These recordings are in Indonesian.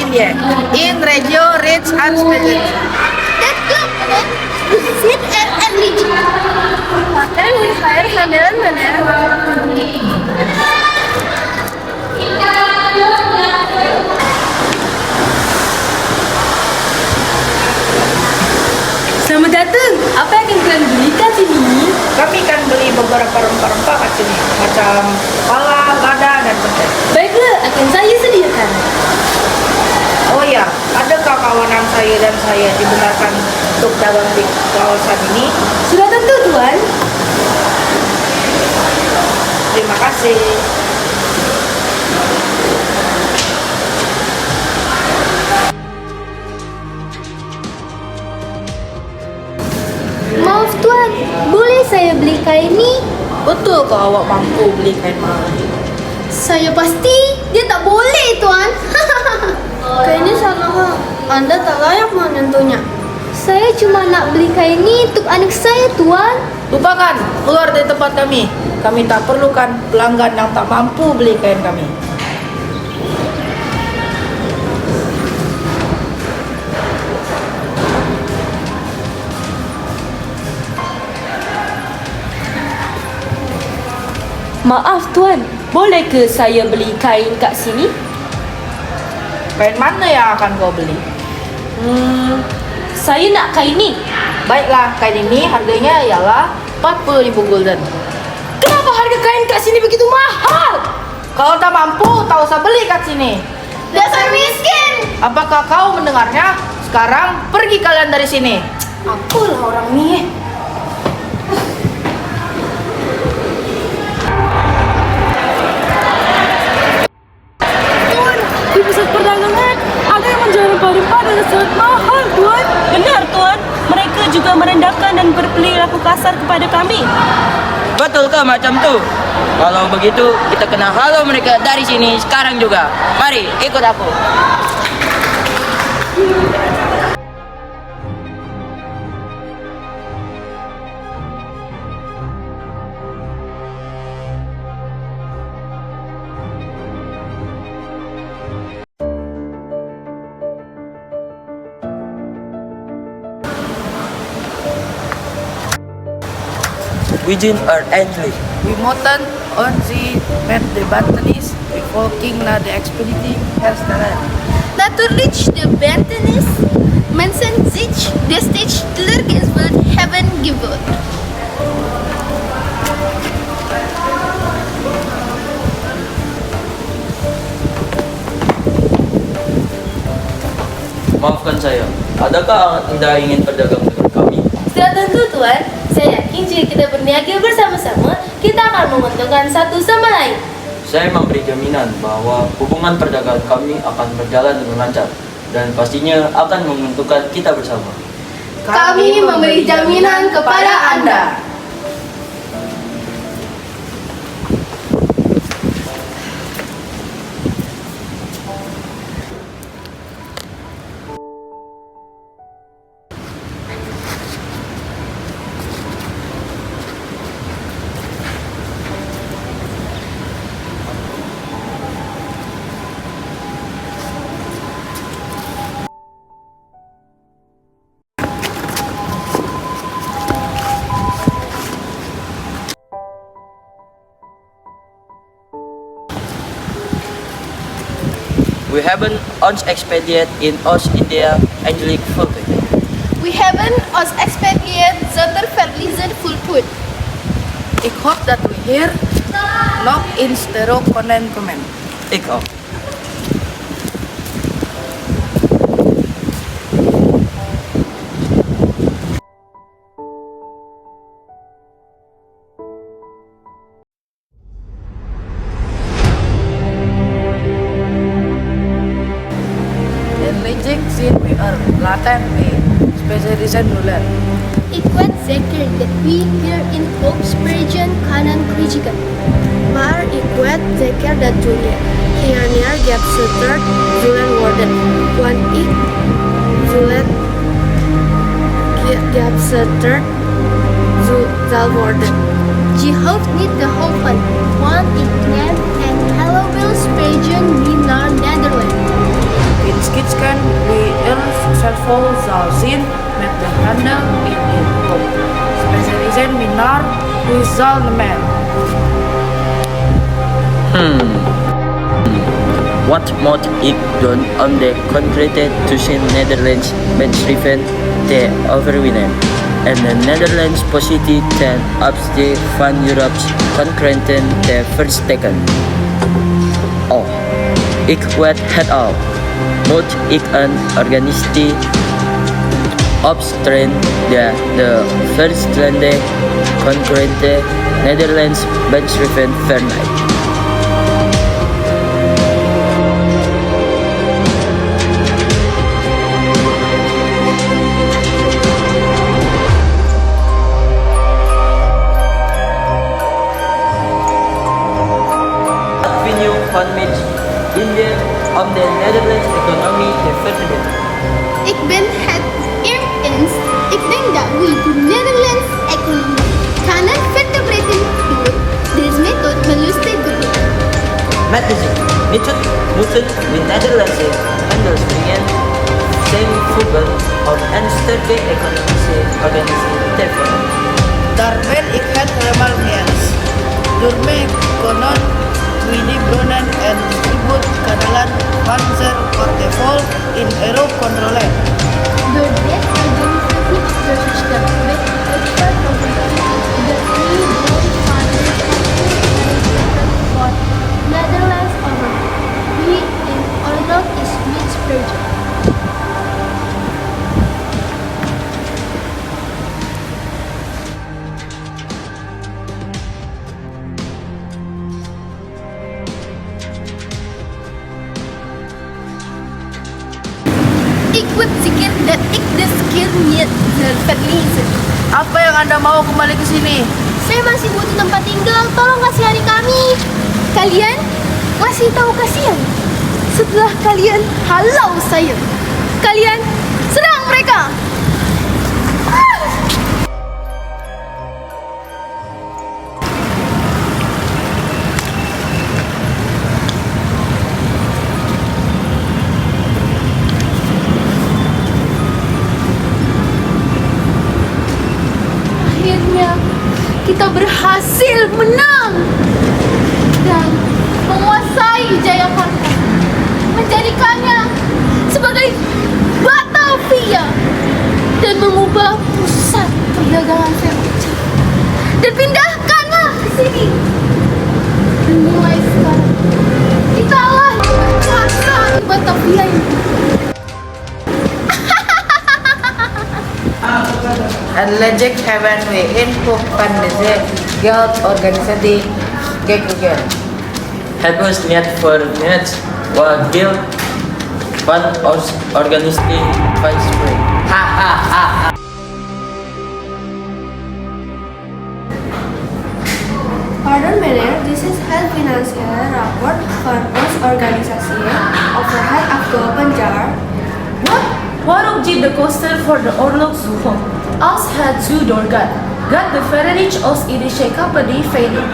India in regio rich and species. That club sit and lead. Then we hire Selamat datang. Apa yang akan kalian beli kat sini? Kami kan beli beberapa rempah-rempah kat sini, macam pala, lada, dan petai. Baiklah, akan saya sediakan. Oh ya, adakah kawanan saya dan saya dibenarkan untuk dagang di kawasan ini? Sudah tentu, Tuan. Terima kasih. Maaf tuan, boleh saya beli kain ni? Betul ke awak mampu beli kain mahal ini? Saya pasti dia tak boleh tuan. Kainnya salah. Anda tak layak menyentuhnya. Saya cuma nak beli kain ni untuk anak saya tuan. Lupakan, keluar dari tempat kami. Kami tak perlukan pelanggan yang tak mampu beli kain kami. Maaf, Tuan. Boleh ke saya beli kain kat sini? Kain mana yang akan kau beli? Saya nak kain ni. Baiklah, kain ini harganya ialah 40.000 gulden. Kenapa harga kain kat sini begitu mahal? Kalau tak mampu, tak usah beli kat sini. Dasar miskin. Apakah kau mendengarnya? Sekarang pergi kalian dari sini. Apalah orang ni. Di pusat perdagangan ada yang menjual rempah-rempah dengan sangat mahal, Tuan. Benar, Tuan. Mereka juga merendahkan dan berperilaku kasar kepada kami. Betul ke macam tu? Kalau begitu, kita kena halau mereka dari sini sekarang juga. Mari, ikut aku. Wijin or Angelic. We moten on the met the Bantanis before King na the expediting has done. Natürlich der Bentenis, Mensen sich der Stage Tlurkes wird heaven given. Maafkan saya, adakah Anda ingin berdagang dengan kami? Sudah tentu, Tuan. Saya yakin jika kita berniaga bersama-sama, kita akan menguntungkan satu sama lain. Saya memberi jaminan bahwa hubungan perdagangan kami akan berjalan dengan lancar dan pastinya akan menguntungkan kita bersama. Kami memberi jaminan kepada Anda. We hebben ons expediënt in Oost-India eindelijk voltooid. We hebben ons expediënt zonder verliezen voltooid. Ik hoop dat we hier nog eens terug kunnen komen. Ik ook. Zien we er laten we specialiseren nuller. Ik weet zeker dat we hier in Volksbergen kunnen krijgen. Maar ik weet zeker dat jullie hierneer geabsorbeerd zullen worden. Want ik zullen geabsorbeerd zal worden. Je hoeft niet te hopen, want ik neem een Halloween Spurgeon mee naar Nederland. Skitscan die succesvol zal zien met de handel in inkoop. Specialiseren minar Rizalman. Wat moet ik doen om de concrete tussen Nederlands bedrijven te overwinnen en de Nederlandse positie ten opzichte van Europe's concurrenten te versterken? Oh, ik weet het al. Moet ik een organisatie opstellen die de verschillende concurrente Nederlandse bedrijven vermijdt? India om de Nederlandse economie te verbeteren. Ik ben het eens. Ik denk dat we de Nederlandse economie kunnen verbeteren door deze methode belusten doen. Met deze methode moeten de Nederlandse handelsbedrijven zijn voegen om een sterke economische organisatie te vormen. Daar ben ik het helemaal mee eens. Daarmee kunnen Willy Bronnen en distribut kanalan Panzer portefeuille in euro controleren. Door dit organisatie versterkt met expert organisatie de EU voor Netherlands over wie in oorlog is misbruikt. Ik weet zeker dat ik deze keer niet zal verliezen. Apa yang Anda mau kembali ke sini? Saya masih butuh tempat tinggal, tolong kasihani kami. Kalian masih tahu kasihan. Setelah kalian halau saya, kalian serang mereka. Akhirnya kita berhasil menang dan menguasai Jayakarta, menjadikannya sebagai Batavia dan mengubah pusat perdagangan furniture dan pindahkannya ke sini. Dan mulai sekarang kitalah kuasa di Batavia ini. Allergic heaven we input pandese guild organisasi Gegugen. Het was niet voor niets wat guild van organisatie van Spring. Ha ha ha ha. Pardon meneer, this is health financial report van ons organisasi overhead afgelopen jaar. Wat? Waarom zit de kosten voor de oorlog zo hoog? Als het zo doorgaat, gaat de Verenigd Oost-Indische Company failliet.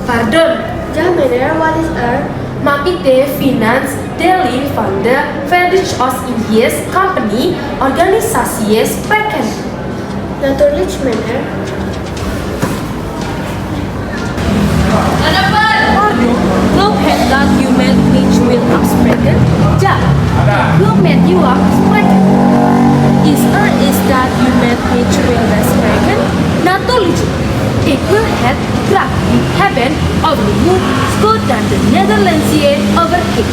Pardon, Ja meneer, wat is er? mag ik de financiële van de Verenigd Oost-Indische Company organisatie spreken? Natuurlijk meneer. Geloof het dat u met mij wil afspreken? Ja, ik wil met u afspreken. Is dat u met mij wil afspreken? Natuurlijk. Ik wil het graag hebben over hoe goed dan de Nederlandse overheid.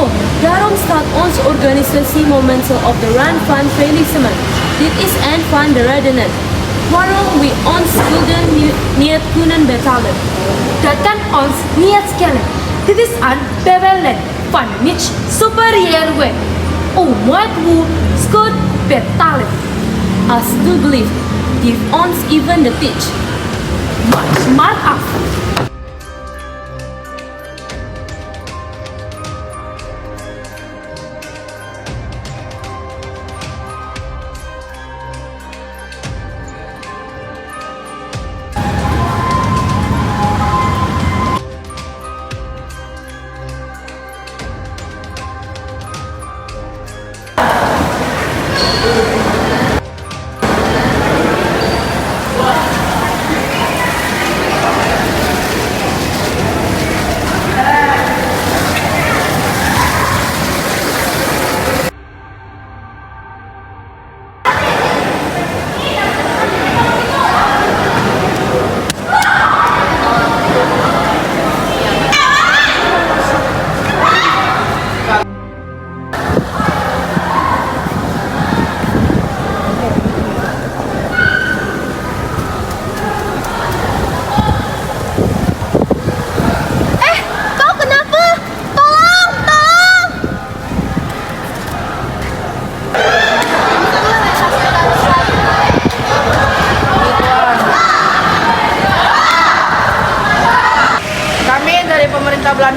Oh, daarom staat onze organisatie momenteel op de rand van faillissement. Dit is een van de redenen waarom we ons schulden niet kunnen betalen. Dat kan ons niet schelen. Dit is een bevel van niet superieur wet. Moet we schuld betalen. Alsjeblieft, geef ons even de pitch. Maak af.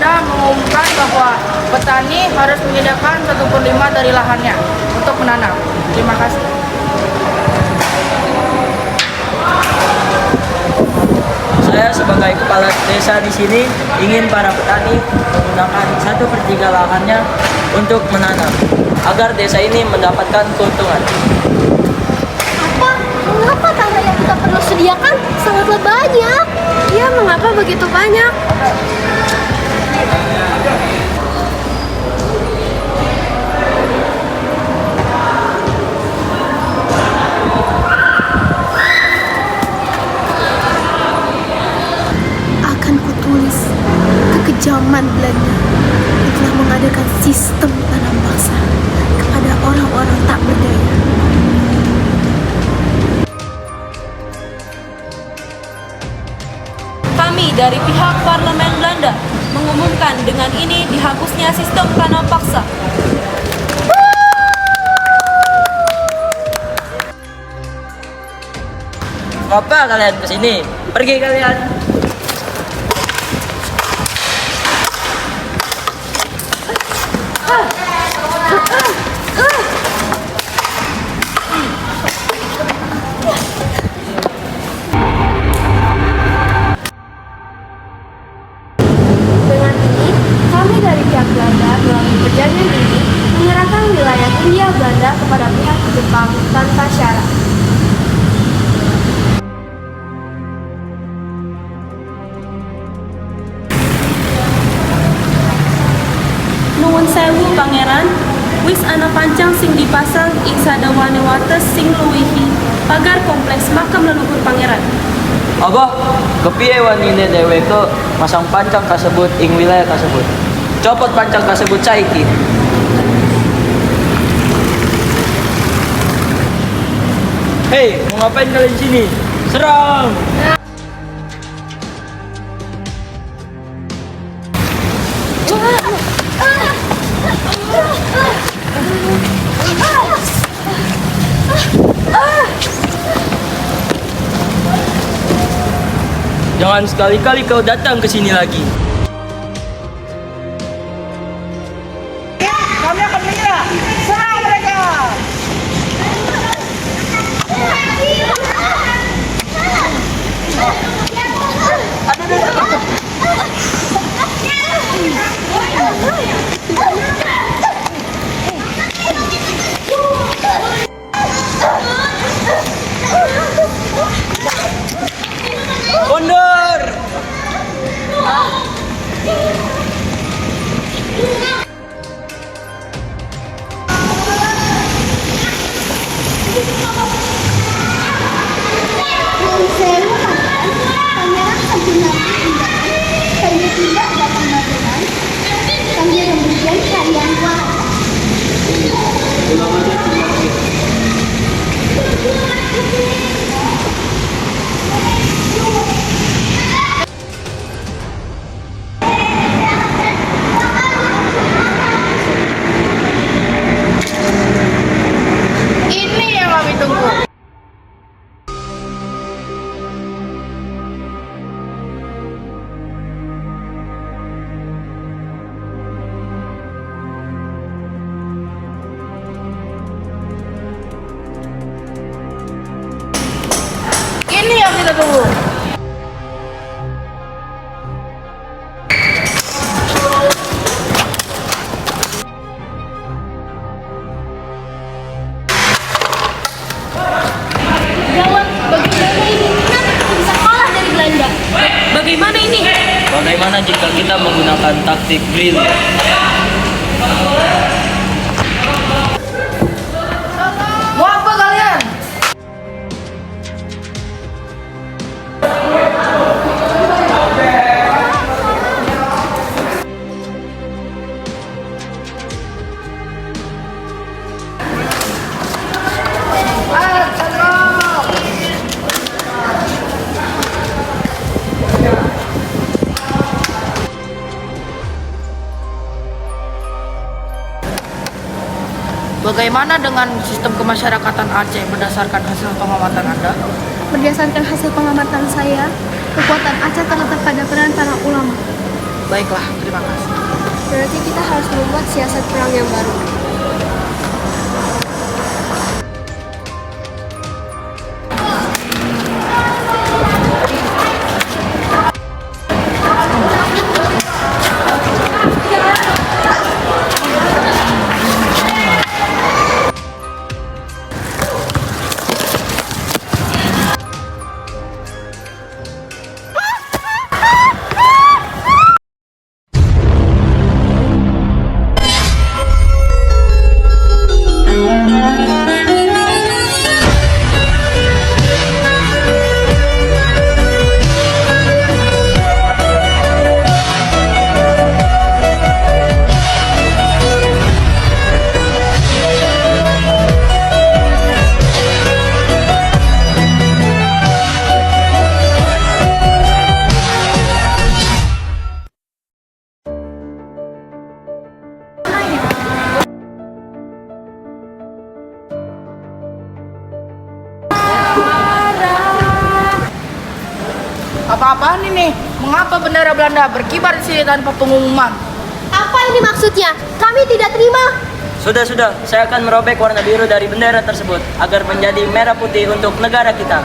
Belanda mengumumkan bahwa petani harus menyediakan 1/5 dari lahannya untuk menanam. Terima kasih. Saya sebagai kepala desa di sini ingin para petani menggunakan 1/3 lahannya untuk menanam agar desa ini mendapatkan keuntungan. Apa? Mengapa tanah yang kita perlu sediakan sangatlah banyak? Ya, mengapa begitu banyak? Akan kutulis kekejaman Belanda yang telah mengadakan sistem tanam paksa kepada orang-orang tak berdaya. Kami dari pihak Parlemen Belanda mengumumkan dengan ini dihapusnya sistem tanam paksa. Apa kalian kesini? Pergi kalian. Dengan ini, kami dari pihak Belanda melalui perjanjian ini menyerahkan wilayah Hindia Belanda kepada pihak Jepang tanpa syarat. Nuwun sewu pangeran, wis ana pancang sing dipasang ing sadawane wates sing luwihi pagar kompleks makam leluhur pangeran. Apa? Kepiye wanine dheweke masang pancang kasebut ing wilayah kasebut? Copot pancang kasebut saiki. Hei, mau ngapain kalian di sini? Serang! Jangan sekali-kali kau datang ke sini lagi. Kami akan menyerah. Serang mereka. Mundur! Pangeran sebenarnya saya tidak datang barengan. Kami kemudian kalian buat. Ini yang kami tunggu. Ini yang kita tunggu. Gawat, bagaimana ini? Kenapa kita bisa kalah dari Belanda? Bagaimana ini? Bagaimana jika kita menggunakan taktik drill? Mau apa kalian? Bagaimana dengan sistem kemasyarakatan Aceh berdasarkan hasil pengamatan Anda? Berdasarkan hasil pengamatan saya, kekuatan Aceh terletak pada peran para ulama. Baiklah, terima kasih. Berarti kita harus membuat siasat perang yang baru. Apa-apaan ini? Mengapa bendera Belanda berkibar di sini tanpa pengumuman? Apa ini maksudnya? Kami tidak terima. Sudah, saya akan merobek warna biru dari bendera tersebut agar menjadi merah putih untuk negara kita.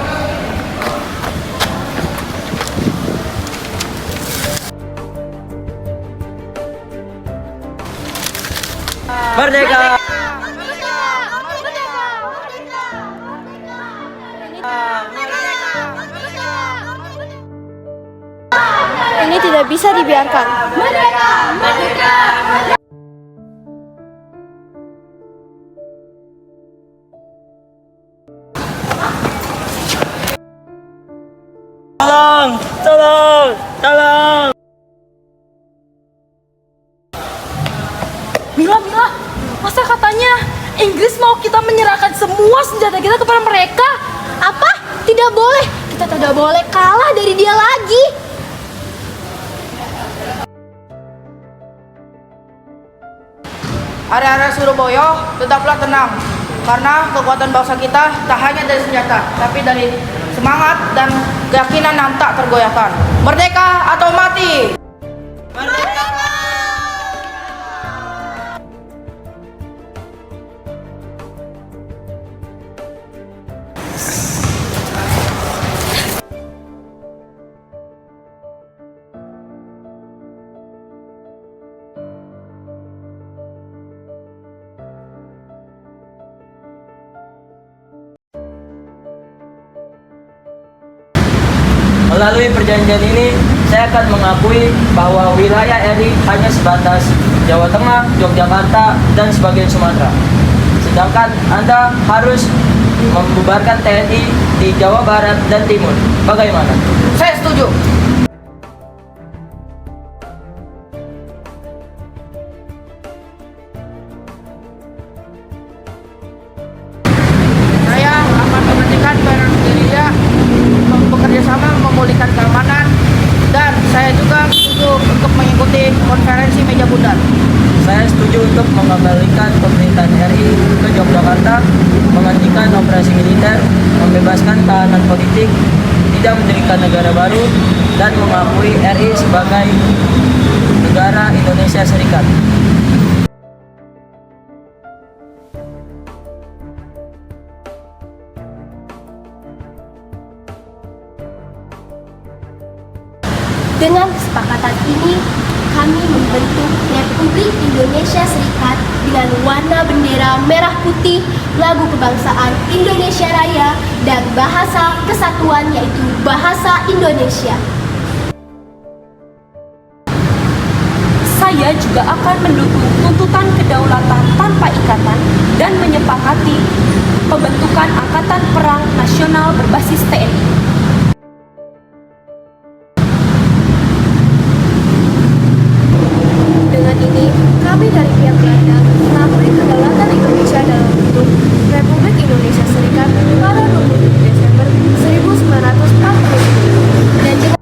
Merdeka! Ini tidak bisa dibiarkan. Tolong! Mila, masa katanya Inggris mau kita menyerahkan semua senjata kita kepada mereka? Apa? Tidak boleh. Kita tidak boleh kalah dari dia lagi. Area-area Surabaya, tetaplah tenang. Karena kekuatan bangsa kita tak hanya dari senjata, tapi dari semangat dan keyakinan yang tak tergoyahkan. Merdeka atau mati! Melalui perjanjian ini, saya akan mengakui bahwa wilayah RI hanya sebatas Jawa Tengah, Yogyakarta, dan sebagian Sumatera. Sedangkan Anda harus membubarkan TNI di Jawa Barat dan Timur. Bagaimana? Saya setuju. Saya akan menghentikan gerilya, bekerja sama memulihkan keamanan, dan saya juga setuju untuk mengikuti konferensi meja bundar. Saya setuju untuk mengembalikan pemerintahan RI ke Yogyakarta, menghentikan operasi militer, membebaskan tahanan politik, tidak mendirikan negara baru, dan mengakui RI sebagai negara Indonesia Serikat. Dengan kesepakatan ini, kami membentuk Republik Indonesia Serikat dengan warna bendera merah putih, lagu kebangsaan Indonesia Raya, dan bahasa kesatuan yaitu bahasa Indonesia. Saya juga akan mendukung tuntutan kedaulatan tanpa ikatan dan menyepakati pembentukan Angkatan Perang Nasional berbasis TNI. Dengan ini, kami dari pihak Belanda mengakui kedaulatan Indonesia dalam bentuk Republik Indonesia Serikat pada 27 Desember 1945.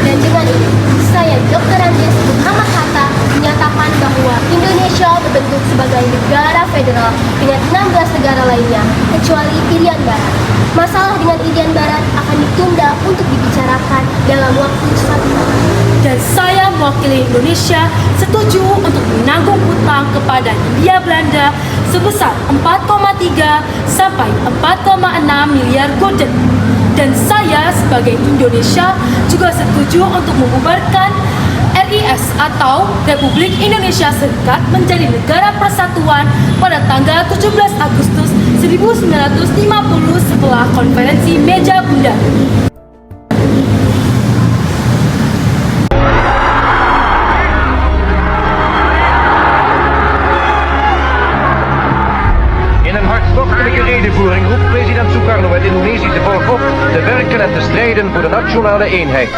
Dan dengan ini, saya Dr. Andes Muhammad Hatta menyatakan bahwa Indonesia dibentuk sebagai negara federal dengan 16 negara lainnya, kecuali Irian Barat. Masalah dengan Irian Barat akan ditunda untuk dibicarakan dalam waktu 1 tahun. Dan saya mewakili Indonesia setuju untuk menanggung hutang kepada Hindia Belanda sebesar 4,3 sampai 4,6 miliar gulden. Dan saya sebagai Indonesia juga setuju untuk membubarkan RIS atau Republik Indonesia Serikat menjadi negara persatuan pada tanggal 17 Agustus 1950 setelah konferensi meja bundar. In een hartstochtelijke redenvoering roept president Sukarno het Indonesische volk op te werken en te strijden voor de nationale eenheid.